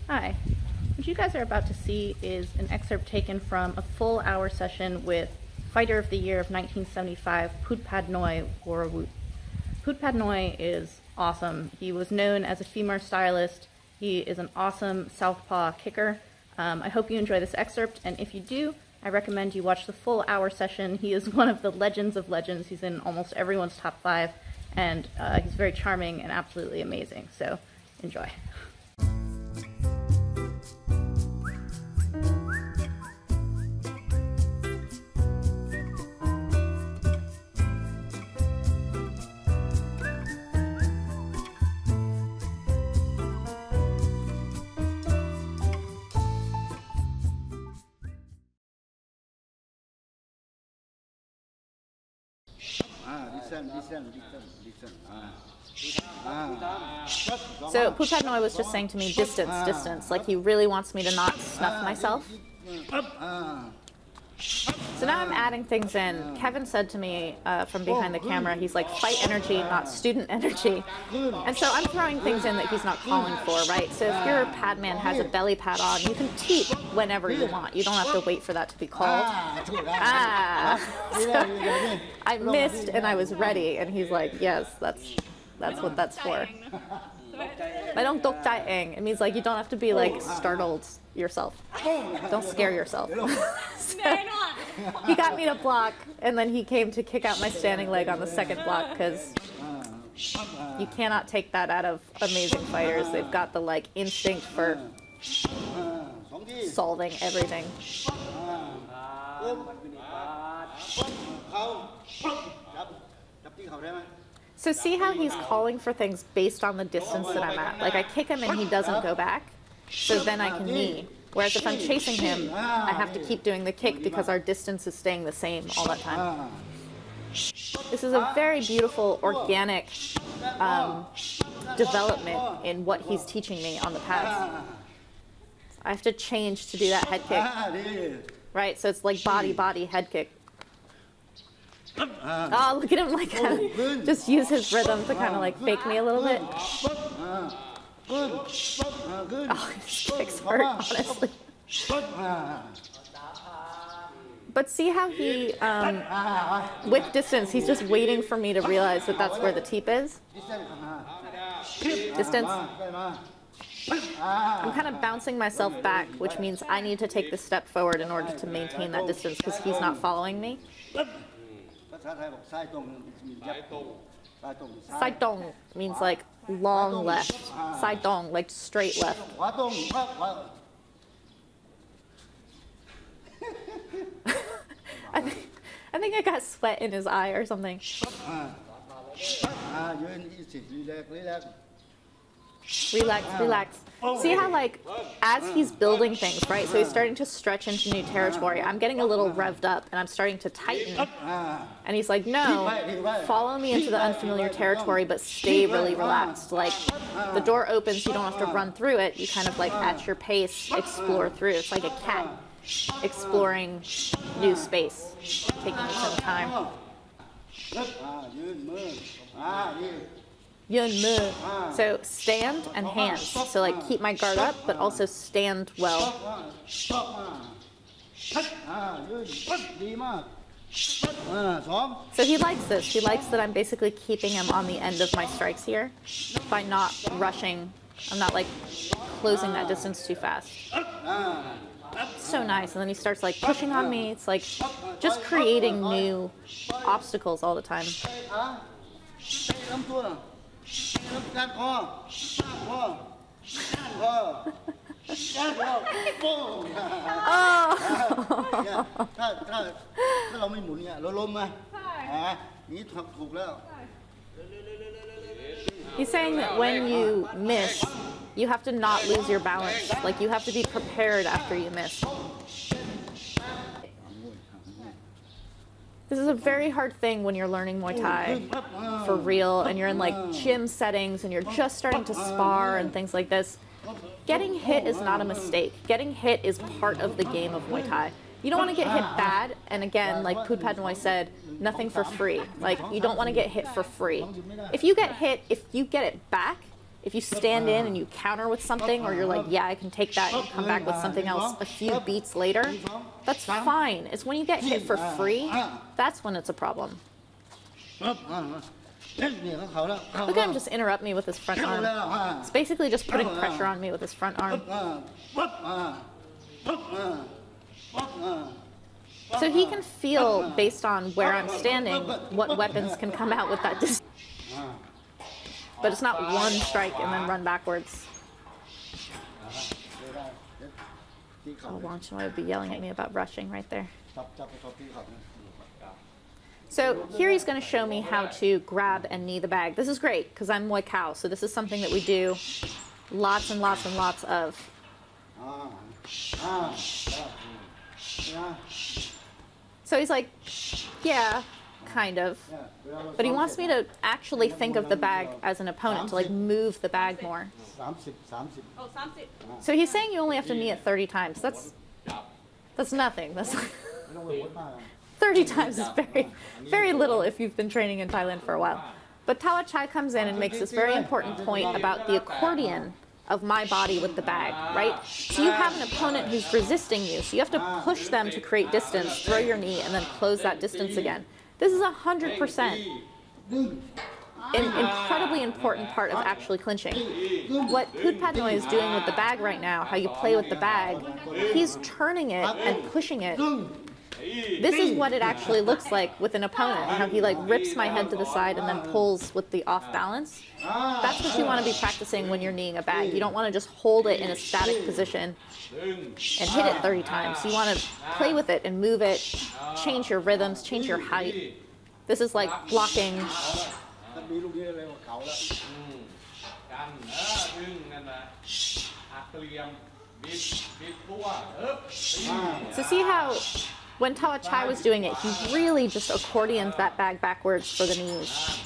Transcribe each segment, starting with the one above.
Hi. What you guys are about to see is an excerpt taken from a full hour session with Fighter of the Year of 1975, Pudpadnoi Worawut. Pudpadnoi is awesome. He was known as a femur stylist. He is an awesome southpaw kicker. I hope you enjoy this excerpt, and if you do, I recommend you watch the full hour session. He is one of the legends of legends. He's in almost everyone's top 5, and he's very charming and absolutely amazing. So enjoy. So Pudpadnoi was just saying to me, distance, distance, like he really wants me to not snuff myself. So now I'm adding things in. Kevin said to me from behind the camera, he's like, fight energy, not student energy. And so I'm throwing things in that he's not calling for, right? So if your pad man has a belly pad on, you can teep whenever you want. You don't have to wait for that to be called. So I missed and I was ready, and he's like, yes, that's what that's for. I don't doktaeng. It means like you don't have to be like startled yourself. Don't scare yourself. So, he got me to block, and then he came to kick out my standing leg on the second block, because you cannot take that out of amazing fighters. They've got the like instinct for solving everything. So see how he's calling for things based on the distance that I'm at. Like I kick him and he doesn't go back, so then I can knee. Whereas if I'm chasing him, I have to keep doing the kick because our distance is staying the same all that time. This is a very beautiful, organic development in what he's teaching me on the pads. I have to change to do that head kick. Right, so it's like body, body, head kick. Oh, look at him like just use his rhythm to kind of like fake me a little bit. Oh, his kicks hurt, honestly. But see how he, with distance, he's just waiting for me to realize that that's where the teep is. Distance. I'm kind of bouncing myself back, which means I need to take the step forward in order to maintain that distance because he's not following me. Saidong means like long left. Saidong, like straight left. I think I got sweat in his eye or something. Relax, relax. See how like, as he's building things, right? So he's starting to stretch into new territory. I'm getting a little revved up and I'm starting to tighten. And he's like, no, follow me into the unfamiliar territory, but stay really relaxed. Like, the door opens, you don't have to run through it. You kind of like, at your pace, explore through. It's like a cat exploring new space, taking its own time. So stand and hands. So like keep my guard up, but also stand well. So he likes this. He likes that I'm basically keeping him on the end of my strikes here by not rushing. I'm not like closing that distance too fast. So nice. And then he starts like pushing on me. It's like just creating new obstacles all the time. He's saying that when you miss, you have to not lose your balance. Like you have to be prepared after you miss. This is a very hard thing when you're learning Muay Thai for real and you're in like gym settings and you're just starting to spar and things like this. Getting hit is not a mistake. Getting hit is part of the game of Muay Thai. You don't want to get hit bad, and again, like Pudpadnoi said, nothing for free. Like, you don't want to get hit for free. If you get hit, if you get it back, if you stand in and you counter with something, or you're like, yeah, I can take that and come back with something else a few beats later, that's fine. It's when you get hit for free, that's when it's a problem. Look at him just interrupt me with his front arm. It's basically just putting pressure on me with his front arm. So he can feel, based on where I'm standing, what weapons can come out with that distance. But it's not one strike and then run backwards. Oh, Wangchun would be yelling at me about rushing right there. So here he's going to show me how to grab and knee the bag. This is great because I'm Muay Khao, so this is something that we do lots and lots and lots of. So he's like, yeah, kind of. But he wants me to actually think of the bag as an opponent, to like move the bag more. So he's saying you only have to knee it 30 times. That's nothing. That's 30 times is very little if you've been training in Thailand for a while. But Tawa Chai comes in and makes this very important point about the accordion of my body with the bag, right? So you have an opponent who's resisting you, so you have to push them to create distance, throw your knee, and then close that distance again. This is 100% an incredibly important part of actually clinching. What Pudpadnoi is doing with the bag right now, how you play with the bag, he's turning it and pushing it. This is what it actually looks like with an opponent, how he like rips my head to the side and then pulls with the off balance. That's what you want to be practicing when you're kneeing a bag. You don't want to just hold it in a static position and hit it 30 times. You want to play with it and move it, change your rhythms, change your height. This is like blocking. So see how when Tawa Chai was doing it, he really just accordioned that bag backwards for the knees.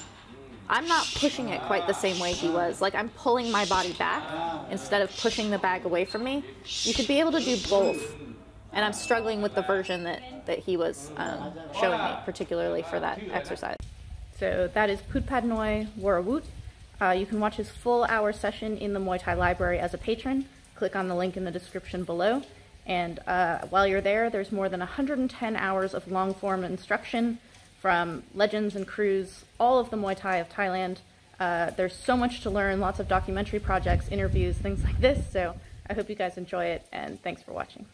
I'm not pushing it quite the same way he was. Like, I'm pulling my body back instead of pushing the bag away from me. You should be able to do both. And I'm struggling with the version that he was showing me, particularly for that exercise. So that is Pudpadnoi Worawut. You can watch his full hour session in the Muay Thai Library as a patron. Click on the link in the description below. And while you're there, there's more than 110 hours of long-form instruction from legends and crews, all of the Muay Thai of Thailand. There's so much to learn, lots of documentary projects, interviews, things like this. So I hope you guys enjoy it, and thanks for watching.